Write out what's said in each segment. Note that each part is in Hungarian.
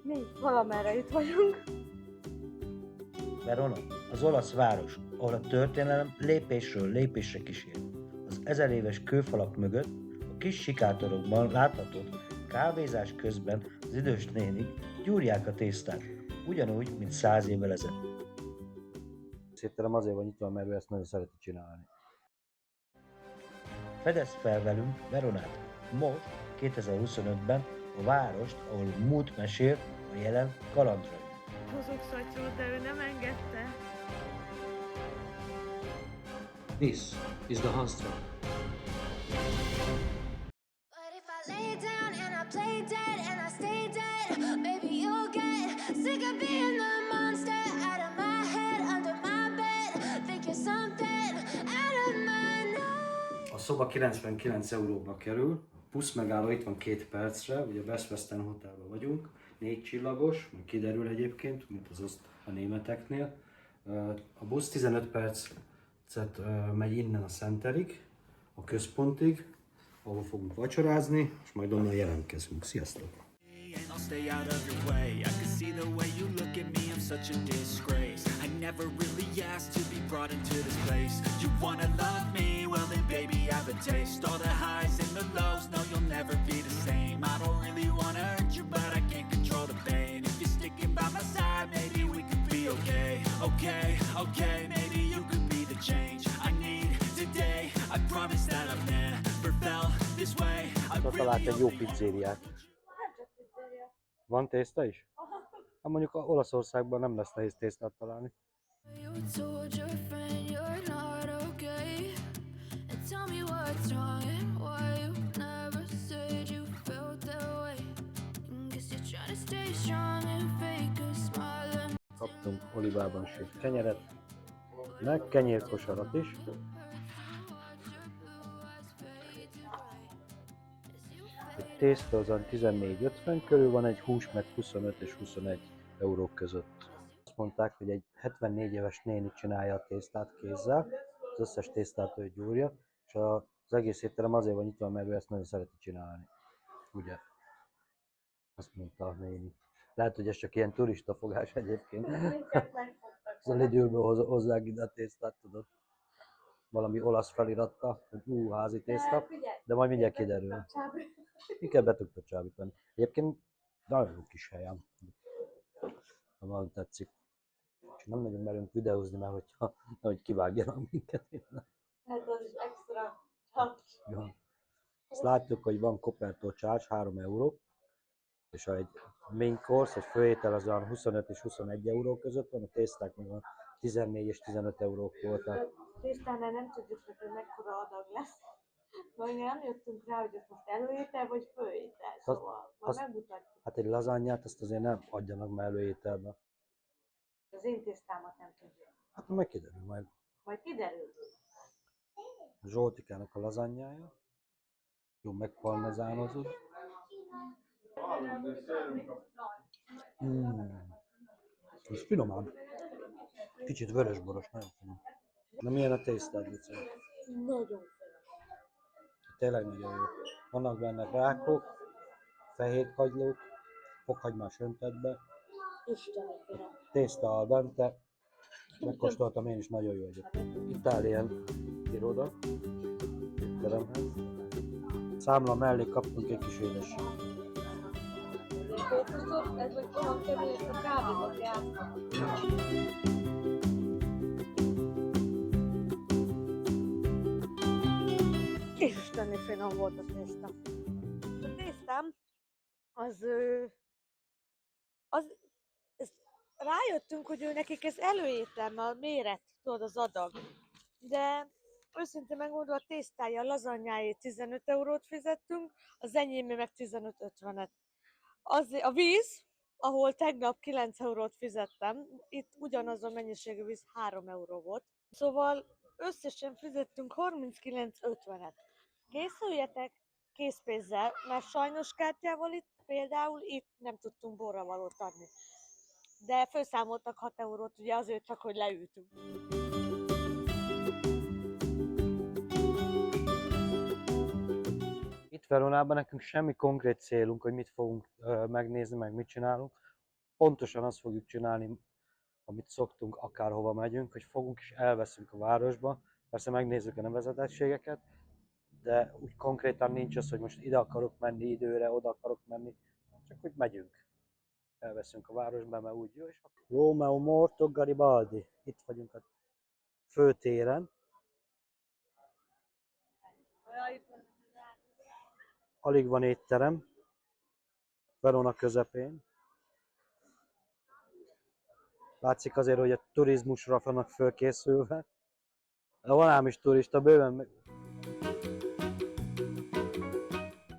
Mi valamerre itt vagyunk. Verona, az olasz város, ahol a történelem lépésről lépésre kísér. Az 1000 éves kőfalak mögött, a kis sikátorokban láthatod, kávézás közben az idős nénik gyúrják a tésztát, ugyanúgy, mint 100 évvel ezelőtt. Szétterem azért van nyitva, mert ő ezt nagyon szereti csinálni. Fedezd fel velünk Veronát, most, 2025-ben, a várost, ahol a múlt mesél, a jelen kalandrai. Hozok szatyrót, de ő nem engedte. This is the Hanstra. But if I lay down and I play dead and I stay dead, maybe you'll get sick of being the monster out of my head, under my bed, think you're something out of my night. A szoba 99 euróba kerül, a busz megálló itt van 2 percre, ugye a Best Western Hotelben vagyunk, 4 csillagos, majd kiderül egyébként, mint az azt a németeknél. A busz 15 percet megy innen a Centerig, a központig, ahol fogunk vacsorázni, és majd onnan jelentkezünk. Sziasztok! And I'll stay out of your way. I can see the way you look at me, I'm such a disgrace. I never really asked to be brought into this place. You wanna love me? Well then baby have a taste. All the highs and the lows, no you'll never be the same. I don't really wanna hurt you, but I can't control the pain. If you're sticking by my side, maybe we could be okay. Okay, maybe you could be the change I need today. I promise that I've never felt this way. I Talált egy jó really pizzériát. Nem csak pizzéria. Van tészta is? Hát mondjuk Olaszországban nem lesz nehéz tésztát találni. You told your friend you're not okay, and tell me what's wrong and why you never said you felt that way. Guess you're trying to stay strong and fake a smile and Kaptunk olivában sült kenyeret, meg kenyérkosarat is. Egy tészta azon 14,50 körül van, egy hús meg 25 és 21 euró között. Azt mondták, hogy egy 74 éves néni csinálja a tésztát kézzel, az összes tésztát ő gyúrja, és az egész étterem azért van nyitva, mert ő ezt nagyon szereti csinálni. Ugye? Azt mondta a néni. Lehet, hogy ez csak ilyen turista fogás egyébként. Az a Lidlből hozzák ide a tésztát, tudod. Valami olasz felirattal, hogy házi tészta, de majd mindjárt kiderül. Inkább be tudta csábítani. Egyébként nagyon jó kis helyem. Nagyon tetszik. És nem nagyon merünk videózni, mert hogyha hogy kivágjanak minket innen. Hát az is extra csap. Ja. Azt látjuk, hogy van Coperto charge, 3 euró. És ha egy main course, egy főétel az olyan 25 és 21 euró között van, a tészták meg a 14 és 15 eurók voltak. Tésztánál nem tudjuk, hogy mekkora adag lesz. Majd mi nem jöttünk rá, hogy ez most előétel vagy főétel, szóval majd megmutatjuk. Hát egy lazányát azt azért nem adjanak már előételbe. Az én tésztámat nem tudjuk. Hát meg kiderül majd. Majd kiderül. Zsoltikának a lazányája. Jó megparmezánozott. Ez finomabb. Kicsit vörösboros, nagyon finom. Na milyen a tésztád, Luci? Nagyon finom. Tényleg nagyon jó. Vannak benne rákok, fehér kagylók, fokhagymás öntetbe, Isteni finom. tészta al dente. Megkóstoltam én is, nagyon jó egyébként. Italian iroda, étteremhez. Számla mellé kaptunk egy kis édességet. Ez vagy olyan kemény, ezt a kávéba játszom. Isteni finom volt a tészta. A tésztám, rájöttünk, hogy ő nekik ez előétel, mert a méret, tudod, az adag. De őszintén megmondva, a tésztája, a lazanyáért 15 eurót fizettünk, az enyémé meg 15,50-et. A víz, ahol tegnap 9 eurót fizettem, itt ugyanaz a mennyiségű víz 3 euró volt. Szóval összesen fizettünk 39,50-et. Készüljetek készpénzzel, mert sajnos kártyával például itt nem tudtunk borravalót adni. De felszámoltak 6 eurót, ugye azért csak, hogy leültünk. Itt Veronában nekünk semmi konkrét célunk, hogy mit fogunk megnézni, meg mit csinálunk. pontosan azt fogjuk csinálni, amit szoktunk, akárhova megyünk, hogy fogunk és elveszünk a városba, persze megnézzük a nevezetességeket, de úgy konkrétan nincs az, hogy most ide akarok menni időre, oda akarok menni, csak úgy megyünk. Elveszünk a városba, mert úgy jó, és Romeo Morto Garibaldi. Itt vagyunk a főtéren. Alig van étterem. Verona közepén. Látszik azért, hogy a turizmusra vannak fölkészülve. De van ám is turista, bőven.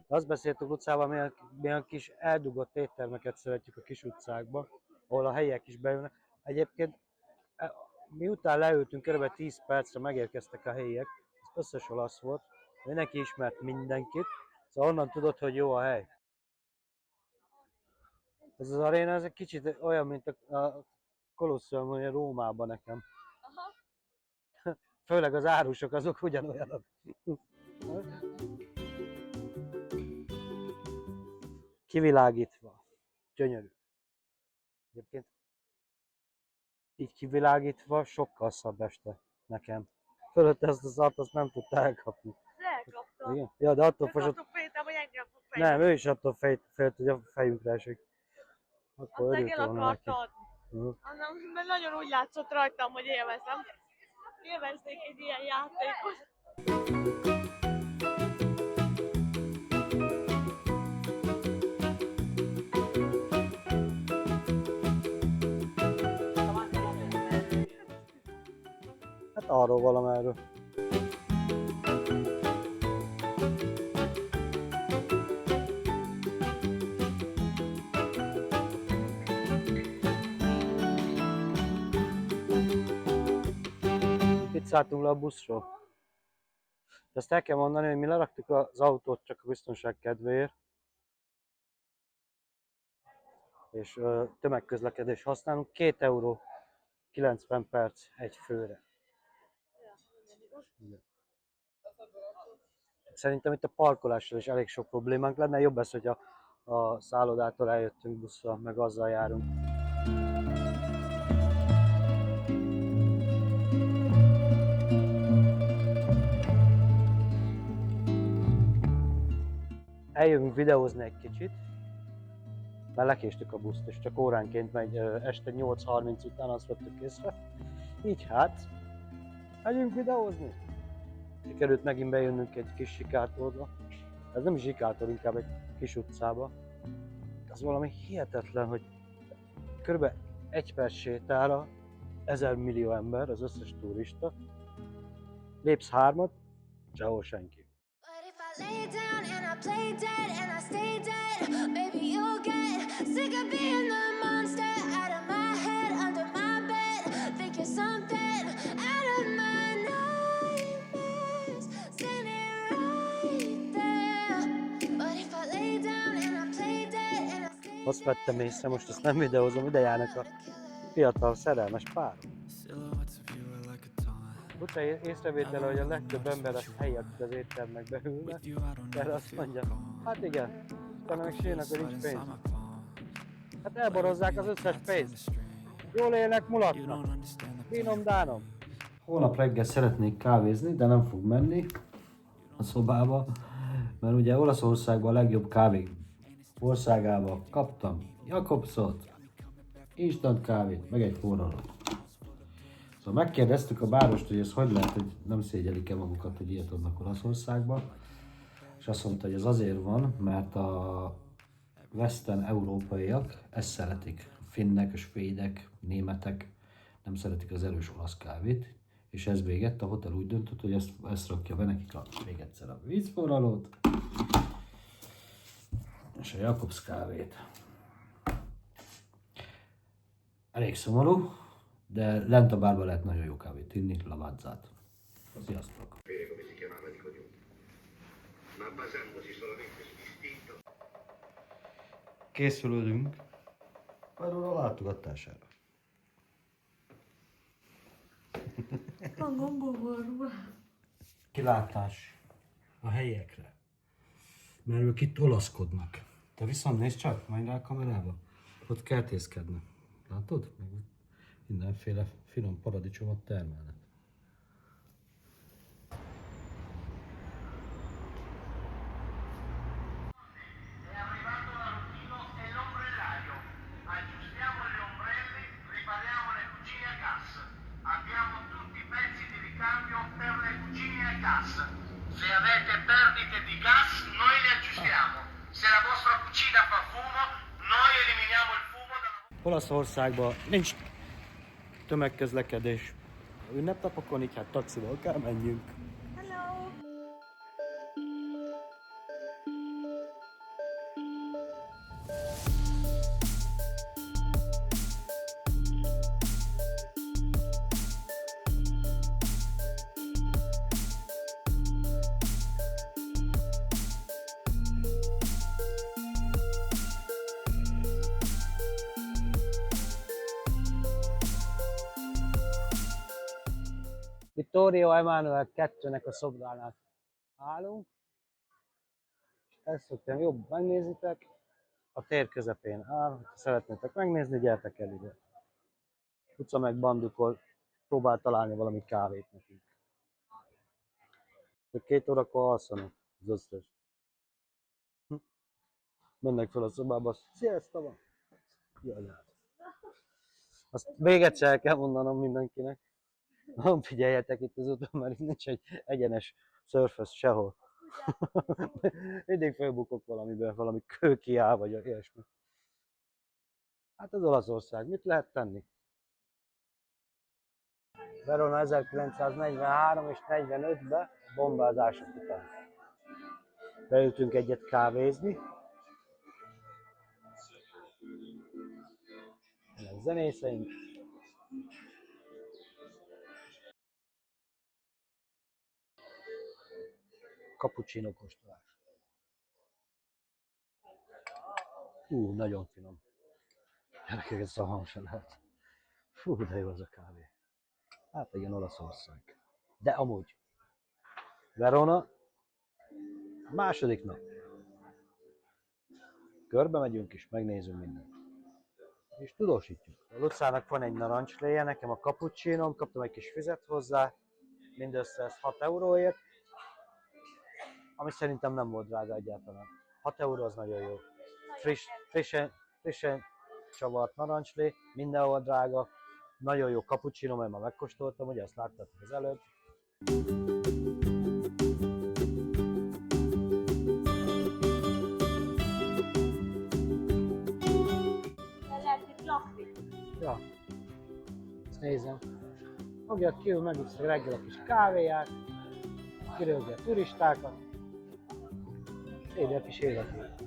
Azt beszéltük utcában, milyen kis eldugott éttermeket szeretjük a kis utcákba, ahol a helyiek is bejönnek. Egyébként miután leültünk, kb. 10 percre megérkeztek a helyiek, az összes olasz volt, mindenki ismert mindenkit, szóval onnan tudod, hogy jó a hely. Ez az aréna, ez egy kicsit olyan, mint a Kolosseum, vagy Rómában nekem. Főleg az árusok, azok ugyanolyanok. Kivilágítva. Gyönyörű. Egyébként így kivilágítva sokkal szebb este nekem. Fölött ezt a szart, azt nem tudta elkapni. Elkaptam. Igen? Ja, de attól Csak fosott. attól féltem, hogy engem fog fejlődni. Nem, ő is attól félt, hogy a fejünkre esik. Akkor Aztán örült el volna neki. akarta adni. Mhm. Mert nagyon úgy látszott rajtam, hogy élvezem. Élveznék egy ilyen játékot. Hát arról valamerről. Itt szálltunk le a buszról. De azt el kell mondani, hogy mi leraktuk az autót csak a biztonság kedvéért. És tömegközlekedés használunk. 2 euró 90 perc egy főre. Igen. Szerintem itt a parkolással is elég sok problémánk lenne. Jobb lesz, hogyha a szállodától eljöttünk busszal, meg azzal járunk. Eljövünk videózni egy kicsit, mert lekéstük a buszt, és csak óránként megy este 8:30 után, azt vettük észre. Így hát, megyünk videózni. Sikerült megint bejönnünk egy kis sikátorba. Ez nem sikátor, inkább egy kis utcába. Az valami hihetetlen, hogy kb. 1 perc sétára 1000 millió ember, az összes turista. Lépsz 3-at, sehol senki. But if I lay down and I play dead and I stay dead, maybe you'll get sick of being the monster out of my head, under my bed. Think you're something out of my nightmares, standing right there. But if I lay down and I play dead and I stay Azt vettem észre, most ezt nem videózom, ide járnak a fiatal szerelmes párok. Silhouettes of you are like a taunt. Furcsa észrevétele, hogy a legtöbb ember az helyi, akik az éttermekbe ülnek, With you, I don't erre azt mondja, hát igen, utána meg sírnak, hogy nincs pénz. Hát elborozzák az összes pénzt. Jól élnek, mulatnak. Bínom, dánom. Holnap reggel szeretnék kávézni, de nem fog menni a szobába, mert ugye Olaszországban a legjobb kávé országába kaptam Jakobsot, instant kávét, meg egy forralót. Szóval megkérdeztük a bárost, hogy ez hogy lehet, hogy nem szégyelik-e magukat, hogy ilyet adnak Olaszországba. És azt mondta, hogy ez azért van, mert a western európaiak ezt szeretik. Finnek, svédek, németek nem szeretik az erős olasz kávét. És ez véget, a hotel úgy döntött, hogy ezt rakja be nekik még egyszer a vízforralót és a Jakobs kávét. Elég szomorú, de lent a bárban lehet nagyon jó kávét inni, Lavazzát. Sziasztok! Come si chiamava di cognome, ma basandosi solamente sull'istinto. Készülődünk Verona látogatására. Kilátás a helyekre, mert ők itt olaszkodnak. Te viszont nézd csak, menj rá a kamerába. Ott kertészkednek. Látod? Mindenféle finom paradicsomot termelnek. È arrivato l'autino e l'ombrello. Aggiustiamo le ombrelle, ripariamo le cucine a gas. Abbiamo tutti i pezzi di ricambio per le cucine a gas. Se avete perdite di gas, noi le aggiustiamo. Se la vostra cucina fa fumo, noi eliminiamo il fumo dalla Olaszországban nincs tömegközlekedés. Ünnepnapokon így hát taxival kell menjünk. Hello! Vittorio Emanuel 2-nek a szobránál állunk. Ezt szoktam jobb megnézitek. A tér közepén áll, ha szeretnétek megnézni, gyertek el ide. Utca meg bandukol, próbál találni valami kávét nekünk. De 2 órakor alszanak az összes. Mennek fel a szobába, sziasztok van! Jaj, hát. Azt még egyszer el kell mondanom mindenkinek. Nem figyeljetek itt az úton, mert itt nincs egy egyenes surface sehol. Mindig felbukok valamiből, valami kő kiáll, vagy ilyesmi. Hát az Olaszország, mit lehet tenni? Verona 1943 és 45-ben bombázások után. Beültünk egyet kávézni. Ennek zenészeink. Cappuccino kóstolás. Nagyon finom. Gyerekek, ez szavam sem lehet. De jó az a kávé. Hát igen, Olaszország. De amúgy. Verona. Második nap. Körbe megyünk és megnézünk mindent. És tudósítjuk. A Lucának van egy narancsléje, nekem a cappuccinom, kaptam egy kis füzet hozzá. Mindössze ez 6 euróért. Ami szerintem nem volt drága egyáltalán. 6 euró az nagyon jó. Frissen csavart narancslé, mindenhol drága. Nagyon jó cappuccino, mert már megkóstoltam, ugye azt láttátok az előbb. Lehet itt lakni. Ja, ezt nézem. Fogja ki, megiszok reggel a kis kávéját, kirögje a turistákat, éli a kis életét.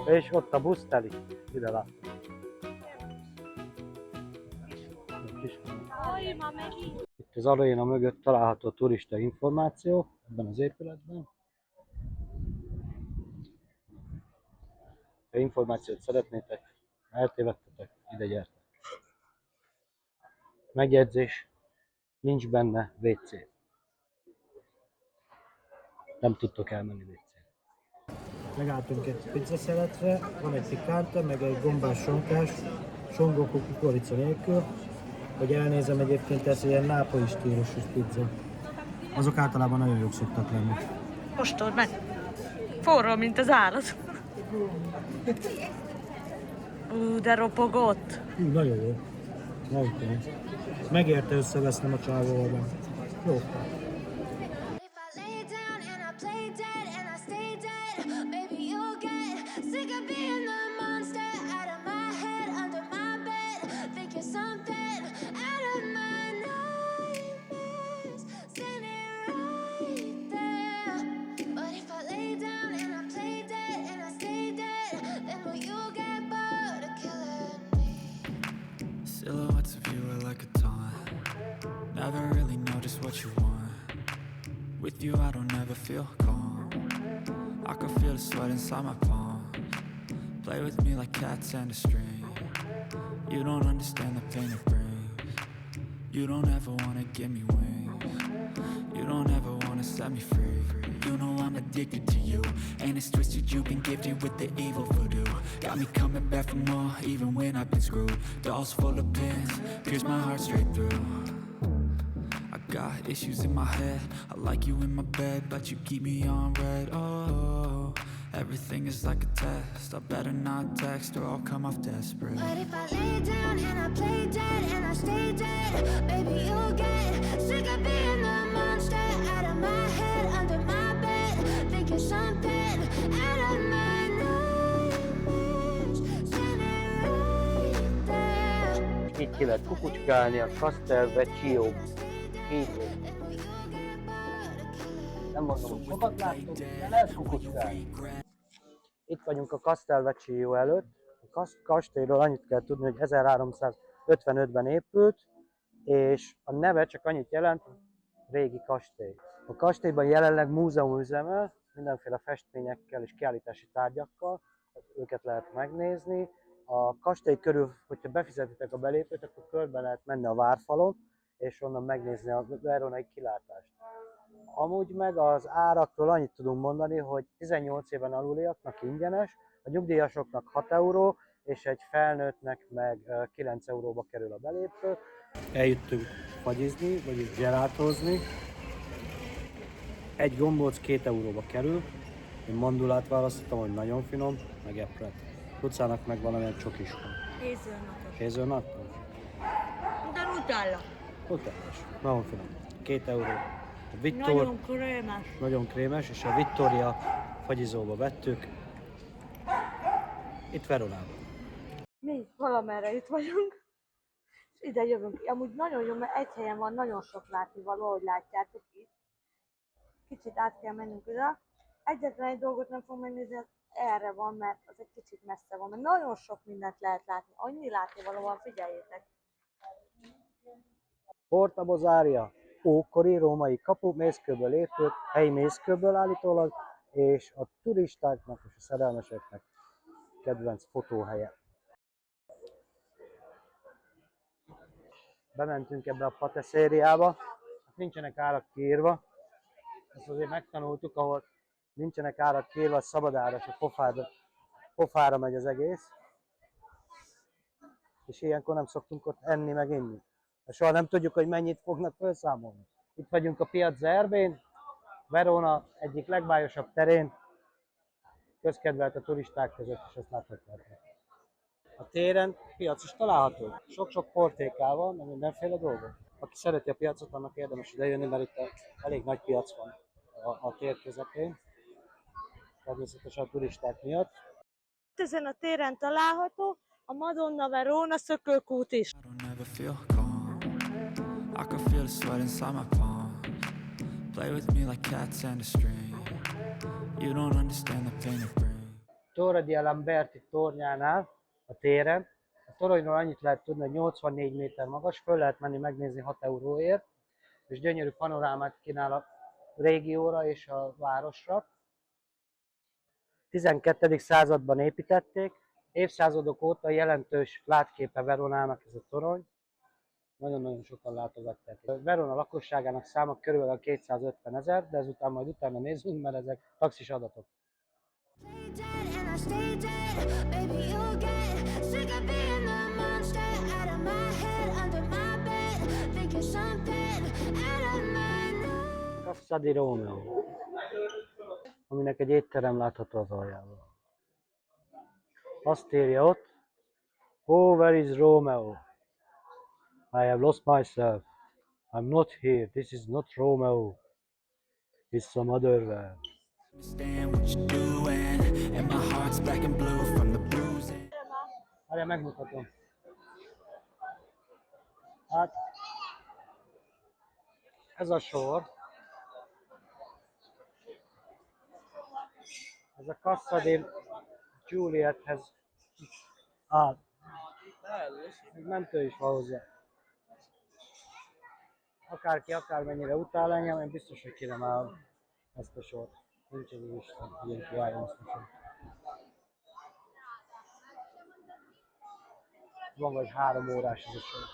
És ott a busz teli, ide láttam. Itt az aréna mögött található turista információ, ebben az épületben. Ha információt szeretnétek, eltévedtetek, ide gyertek. Megjegyzés, nincs benne WC. Nem tudtok elmenni WC-re. Megálltunk egy pizzaszeletre, van egy pikante, meg egy gombás sonkás, songókú kukorica nélkül. Hogy elnézem, egyébként ez ilyen nápolyi stílusú pizza. Azok általában nagyon jók szoktak lenni. Kóstold meg! Forró, mint az állat. De ropogott. Nagyon jó. Nagyon jó. Megérte összevesznem a csávóval. Jó. If I lay down and I play dead and I stay dead, maybe you'll get sick of being the monster out of my head, under my bed. Think you're something out of my nightmares, standing right there. But if I lay down and I play dead and I stay dead, then will you get bored of killing me? Silhouettes of you are like a taunt. never really know just what you want. With you I don't ever feel calm. I can feel the sweat inside my palms. Play with me like cats and a string. You don't understand the pain it brings. You don't ever wanna give me wings. You don't ever wanna set me free. You know I'm addicted to you, and it's twisted. You've been gifted with the evil voodoo. Got me coming back for more, even when I've been screwed. Dolls full of pins, pierce my heart straight through. I got issues in my head. I like you in my bed, but you keep me on red. Oh, everything is like a test. I better not text or I'll come off desperate. But if I lay down and I play dead and I stay dead, baby, you'll get sick of being the monster out of my head, under my bed, thinking something out of my nightmares, standing right there. Így ki lehet kukucskálni a Castel Vecchio hídról. Nem mondom, hogy sokat láttok, de lehet kukucskálni. Itt vagyunk a Castel Vecchio előtt. A kastélyról annyit kell tudni, hogy 1355-ben épült, és a neve csak annyit jelent, régi kastély. A kastélyban jelenleg múzeum üzemel, mindenféle festményekkel és kiállítási tárgyakkal, őket lehet megnézni. A kastély körül, hogyha befizetitek a belépőt, akkor körbe lehet menni a várfalon, és onnan megnézni a veronai kilátást. Amúgy meg az árakról annyit tudunk mondani, hogy 18 éven aluliaknak ingyenes, a nyugdíjasoknak 6 euró, és egy felnőttnek meg 9 euróba kerül a belépő. Eljöttünk fagyizni, vagyis gelátózni. Egy gombóc 2 euróba kerül. Én mandulát választottam, hogy nagyon finom, meg epret. Lucának meg valamilyen csokiskon. Hézőnatos. Hézőnatos? De Nutella. Nutellás. Nagyon finom. 2 euró. A Nagyon krémes. Nagyon krémes, és a Vittoria fagyizóba vettük. Itt Veronában. Mi valamerre itt vagyunk, és ide jövünk. Amúgy nagyon jó, mert egy helyen van nagyon sok látnivaló, ahogy látjátok itt. Kicsit át kell mennünk oda. Egyetlen egy dolgot nem fogom megnézni, ez erre van, mert az egy kicsit messze van, mert nagyon sok mindent lehet látni. Annyi látnivaló van, figyeljétek. Porta Bozaria, ókori római kapu, mészkőből épült, helyi mészkőből állítólag, és a turistáknak és a szerelmeseknek kedvenc fotóhelye. Bementünk ebbe a pateszériába, nincsenek árak kiírva, ezt azért megtanultuk, ahol nincsenek árak kiírva, szabadáras, a pofára megy az egész. És ilyenkor nem szoktunk ott enni meg inni. Soha nem tudjuk, hogy mennyit fognak felszámolni. Itt vagyunk a Piazza Erbén, Verona egyik legbájosabb terén, közkedvelt a turisták között, és ezt láthatjátok. A téren piac is található. Sok-sok portékával, meg mindenféle dolgok. Aki szereti a piacot, annak érdemes idejönni, mert itt elég nagy piac van a tér közepén. Természetesen a turisták miatt. Ezen a téren található a Madonna Verona szökőkút is. I don't ever feel calm. I can feel the sweat inside my palms. Play with me like cats and a string. You don't understand the pain it brings. Torre di Lamberti tornyánál, a téren. A toronyról annyit lehet tudni, hogy 84 méter magas, föl lehet menni megnézni 6 euróért, és gyönyörű panorámát kínál a régióra és a városra. 12. században építették, évszázadok óta jelentős látképe Veronának ez a torony. Nagyon-nagyon sokan látogatják. Verona lakosságának száma körülbelül 250 000, de ezután majd utána nézzünk, mert ezek taxis adatok. Play dead and I stay dead, baby, you'll get sick of being the monster out of my head, under my bed, thinking something out of my nightmares. Cassa di Romeo, aminek egy étterem látható az aljában. Azt írja ott, "Oh, where is Romeo? I have lost myself. I'm not here. This is not Romeo. It's some other man." Understand what you're doing, and my heart's black and blue from the bruising. Várjál, megmutatom. Hát, ez a sor. Ez a Cassa di Juliethez áll. Még mentő is van hozzá. akárki akármennyire utál engem, én biztos, hogy ki nem állom ezt a sort. Nincs az Isten, hogy én kiálljam ezt a sort. Van vagy 3 órás ez a sor.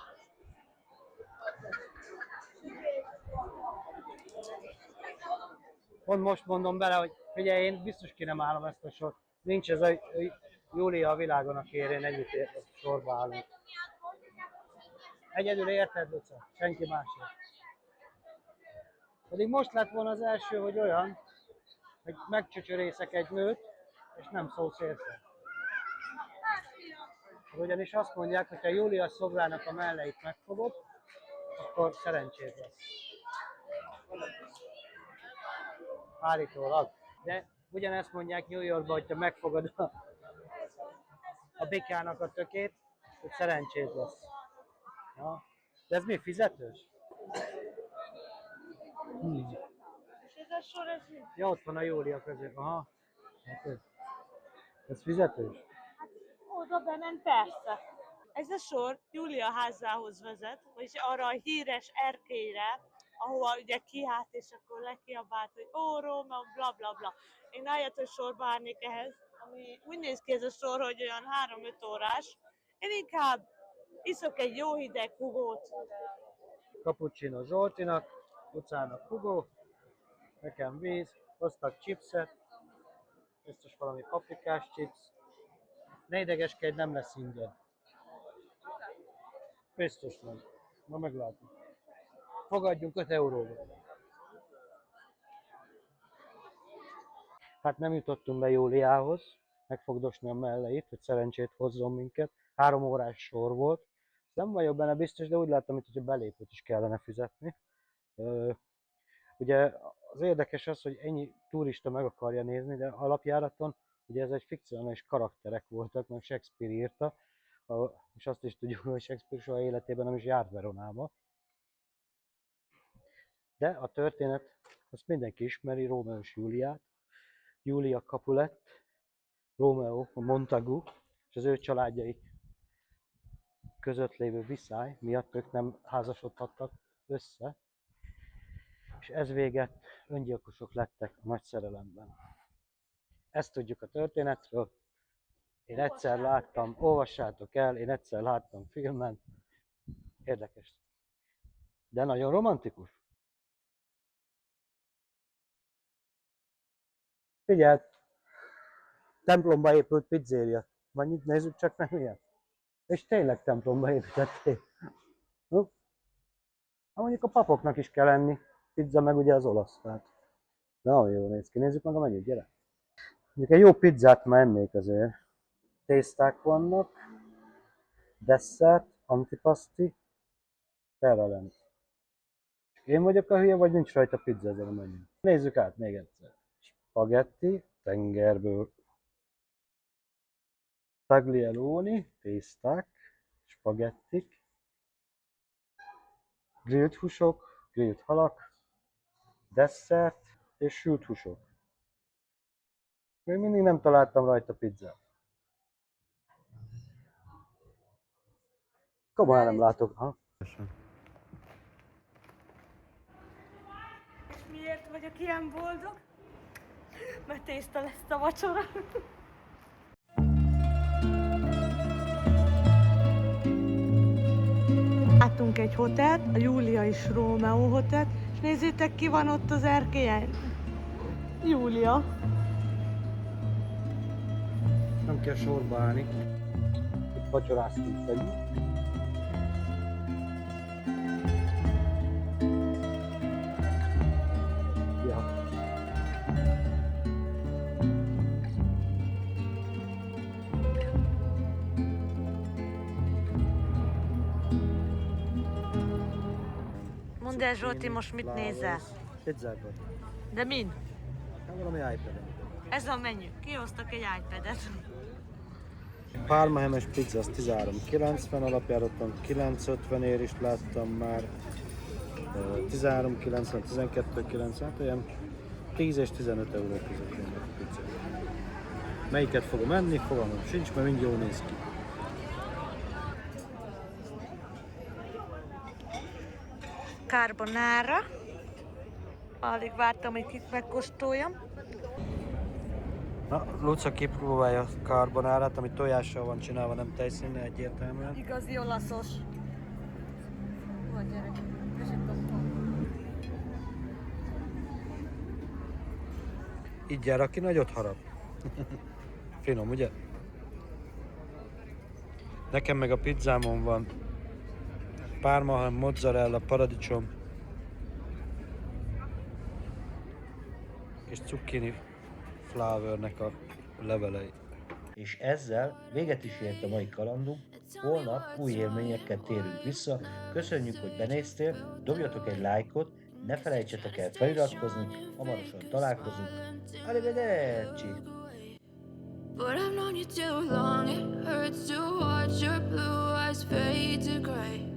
Pont most mondom bele, hogy figyelj, én biztos ki nem állom ezt a sort. Nincs ez a Júlia a világon, akiért én együtt sorba állunk. Egyedül érted, Luca? Senki másért. Pedig most lett volna az első, hogy olyan, hogy megcsöcsörészek egy nőt, és nem szólsz érte. Ugyanis azt mondják, hogy ha Júlia szobrának a melleit megfogod, akkor szerencséd lesz. Állítólag. De ugyanezt mondják New Yorkban, hogyha megfogod a bikának a tökét, hogy szerencséd lesz. Ja. De ez mi, fizetős? És ez a sor, ez mi? Ja, ott van a Júlia közé. Aha. Hát ez fizetős? Oda bement, persze. Ez a sor Júlia házához vezet, vagyis arra a híres erkélyre, ahova ugye kiállt, és akkor lekiabált, hogy ó, Róma, bla bla bla. Én ahelyett, hogy sorba állnék ehhez, ami úgy néz ki ez a sor, hogy olyan 3-5 órás, én inkább iszok egy jó hideg hugót. Cappuccino Zsoltinak, Lucának hugó, nekem víz, hoztak chipset, biztos valami paprikás chips. Ne idegeskedj, nem lesz ingyen. Biztos nem. Ma meglátjuk. Fogadjunk 5 euróba. Hát nem jutottunk be Júliához, megfogdosni a melleit, hogy szerencsét hozzon minket. 3 órás sor volt. Nem vagyok benne biztos, de úgy láttam, hogy belépőt is kellene fizetni. Ugye az érdekes az, hogy ennyi turista meg akarja nézni, de alapjáraton ugye ez egy fikcionális karakterek voltak, mert Shakespeare írta, és azt is tudjuk, hogy Shakespeare soha életében nem is járt Veronába. De a történet, azt mindenki ismeri, Rómeó és Júliát. Júlia Capulet, Rómeó a Montagu, és az ő családjaik között lévő viszály miatt ők nem házasodhattak össze, és ez véget öngyilkosok lettek a nagy szerelemben. Ezt tudjuk a történetről. Én egyszer láttam, olvassátok el, én egyszer láttam filmen. Érdekes. De nagyon romantikus. Figyeld! Templomba épült pizzéria. Vagy nézzük csak meg milyen. És tényleg templomba építették. Mondjuk a papoknak is kell enni. Pizza meg ugye az olasz. Tehát nagyon jól néz ki. Nézzük meg a menüt, gyere! Mondjuk egy jó pizzát már ennék azért. Tészták vannak, desszert, antipasti, terralent. Én vagyok a hülye, vagy nincs rajta pizza ezen a menün? Nézzük át még egyszer. Spagetti, tengerből. Tagliolini, tészták, spagettik, grillt húsok, grillt halak, desszert és sült húsok. Még mindig nem találtam rajta pizzát. Komolyan nem látok. Ha? És miért vagyok ilyen boldog? Mert tészta lesz a vacsora. Láttunk egy hotelt, a Júlia és Rómeó hotelt, és nézzétek, ki van ott az erkélyen. Júlia. Nem kell sorba állni. Itt vacsoráztunk együtt. Ja. Mondd el, Zsolti, most mit nézel? Pizzákat. De min? Nem valami iPad-en. Ez a menü. Kihoztak egy iPad-et. Pármahemes pizza, az 13,90, alapjáraton 9,50-ért is láttam már. 13,90, 12,90, hát olyan 10 és 15 euró között jön a pizza. Melyiket fogom enni? Fogalmam sincs, mert mind jól néz ki. carbonara. Alig vártam, hogy itt megkóstoljam. Na, Luca kipróbálja a carbonárát, ami tojással van csinálva, nem tejszínnel egyértelműen. Igazi olaszos. Van gyerek, köszönöm. Így jár, aki nagyot harap. Finom, ugye? Nekem meg a pizzámon van pármaham, mozzarella, paradicsom és zucchini flowernek a levelei. És ezzel véget is ért a mai kalandunk, holnap új élményekkel térünk vissza. Köszönjük, hogy benéztél, dobjatok egy lájkot, ne felejtsetek el feliratkozni, hamarosan találkozunk. Arrivederci! But I've known you too long, it hurts to watch your blue eyes fade to gray.